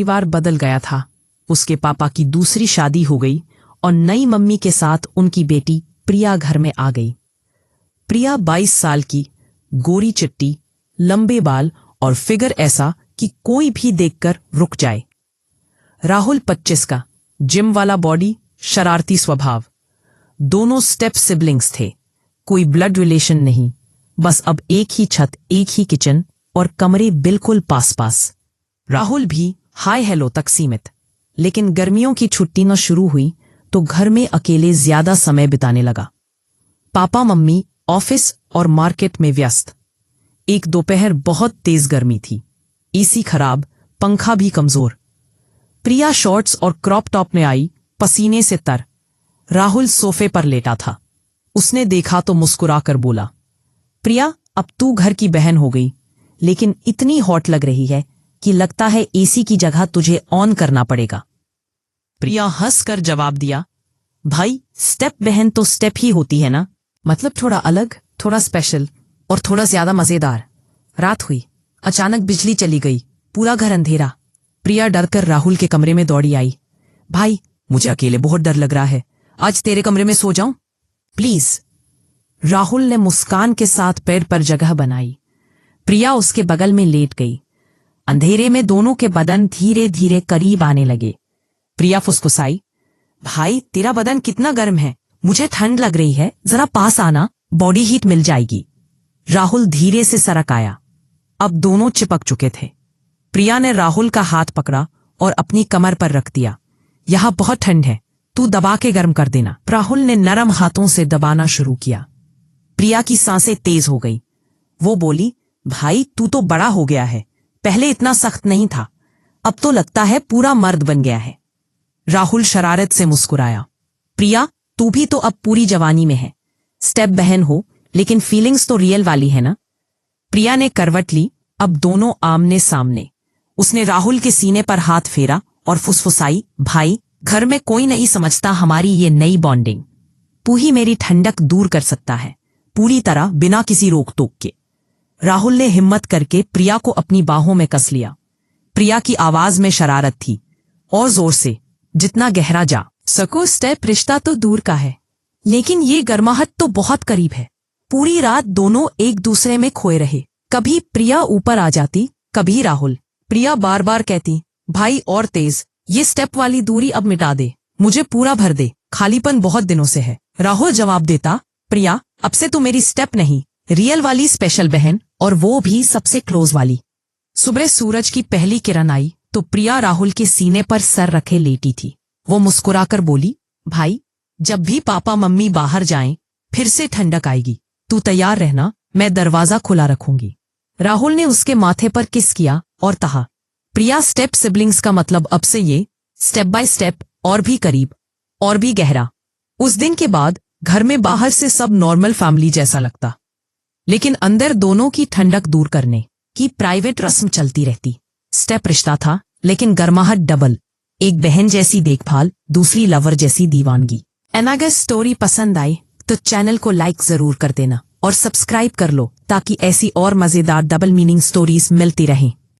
परिवार बदल गया था। उसके पापा की दूसरी शादी हो गई और नई मम्मी के साथ उनकी बेटी प्रिया घर में आ गई। प्रिया 22 साल की, गोरी चिट्टी, लंबे बाल और फिगर ऐसा कि कोई भी देखकर रुक जाए। राहुल 25 का, जिम वाला बॉडी, शरारती स्वभाव। दोनों स्टेप सिबलिंग्स थे, कोई ब्लड रिलेशन नहीं, बस अब एक ही छत, एक ही किचन और कमरे बिल्कुल पास पास। राहुल भी हाय हेलो तक सीमित, लेकिन गर्मियों की छुट्टी न शुरू हुई तो घर में अकेले ज्यादा समय बिताने लगा। पापा मम्मी ऑफिस और मार्केट में व्यस्त। एक दोपहर बहुत तेज गर्मी थी, एसी खराब, पंखा भी कमजोर। प्रिया शॉर्ट्स और क्रॉप टॉप में आई, पसीने से तर। राहुल सोफे पर लेटा था। उसने देखा तो मुस्कुराकर बोला, प्रिया अब तू घर की बहन हो गई, लेकिन इतनी हॉट लग रही है कि लगता है एसी की जगह तुझे ऑन करना पड़ेगा। प्रिया हंसकर जवाब दिया, भाई स्टेप बहन तो स्टेप ही होती है ना, मतलब थोड़ा अलग, थोड़ा स्पेशल और थोड़ा ज्यादा मजेदार। रात हुई, अचानक बिजली चली गई, पूरा घर अंधेरा। प्रिया डरकर राहुल के कमरे में दौड़ी आई। भाई मुझे अकेले बहुत डर लग रहा है, आज तेरे कमरे में सो जाऊं प्लीज। राहुल ने मुस्कान के साथ बेड पर जगह बनाई। प्रिया उसके बगल में लेट गई। अंधेरे में दोनों के बदन धीरे धीरे करीब आने लगे। प्रिया फुसफुसाई, भाई तेरा बदन कितना गर्म है, मुझे ठंड लग रही है, जरा पास आना, बॉडी हीट मिल जाएगी। राहुल धीरे से सरक आया। अब दोनों चिपक चुके थे। प्रिया ने राहुल का हाथ पकड़ा और अपनी कमर पर रख दिया। यहां बहुत ठंड है, तू दबा के गर्म कर देना। राहुल ने नरम हाथों से दबाना शुरू किया। प्रिया की सांसें तेज हो गई। वो बोली, भाई तू तो बड़ा हो गया है, पहले इतना सख्त नहीं था, अब तो लगता है पूरा मर्द बन गया है। राहुल शरारत से मुस्कुराया, प्रिया तू भी तो अब पूरी जवानी में है, स्टेप बहन हो लेकिन फीलिंग्स तो रियल वाली है ना। प्रिया ने करवट ली, अब दोनों आमने सामने। उसने राहुल के सीने पर हाथ फेरा और फुसफुसाई, भाई घर में कोई नहीं समझता हमारी ये नई बॉन्डिंग, तू ही मेरी ठंडक दूर कर सकता है, पूरी तरह बिना किसी रोक टोक के। राहुल ने हिम्मत करके प्रिया को अपनी बाहों में कस लिया। प्रिया की आवाज में शरारत थी, और जोर से, जितना गहरा जा सको। स्टेप रिश्ता तो दूर का है, लेकिन ये गर्माहट तो बहुत करीब है। पूरी रात दोनों एक दूसरे में खोए रहे। कभी प्रिया ऊपर आ जाती, कभी राहुल। प्रिया बार बार कहती, भाई और तेज, ये स्टेप वाली दूरी अब मिटा दे, मुझे पूरा भर दे, खालीपन बहुत दिनों से है। राहुल जवाब देता, प्रिया अब से तू मेरी स्टेप नहीं, रियल वाली स्पेशल बहन, और वो भी सबसे क्लोज वाली। सुबह सूरज की पहली किरण आई तो प्रिया राहुल के सीने पर सर रखे लेटी थी। वो मुस्कुराकर बोली, भाई जब भी पापा मम्मी बाहर जाएं, फिर से ठंडक आएगी, तू तैयार रहना, मैं दरवाजा खुला रखूंगी। राहुल ने उसके माथे पर किस किया और कहा, प्रिया स्टेप सिबलिंग्स का मतलब अब से ये, स्टेप बाय स्टेप, और भी करीब, और भी गहरा। उस दिन के बाद घर में बाहर से सब नॉर्मल फैमिली जैसा लगता, लेकिन अंदर दोनों की ठंडक दूर करने की प्राइवेट रस्म चलती रहती। स्टेप रिश्ता था, लेकिन गर्माहट डबल, एक बहन जैसी देखभाल, दूसरी लवर जैसी दीवानगी। अगर स्टोरी पसंद आई तो चैनल को लाइक जरूर कर देना और सब्सक्राइब कर लो, ताकि ऐसी और मजेदार डबल मीनिंग स्टोरीज मिलती रहें।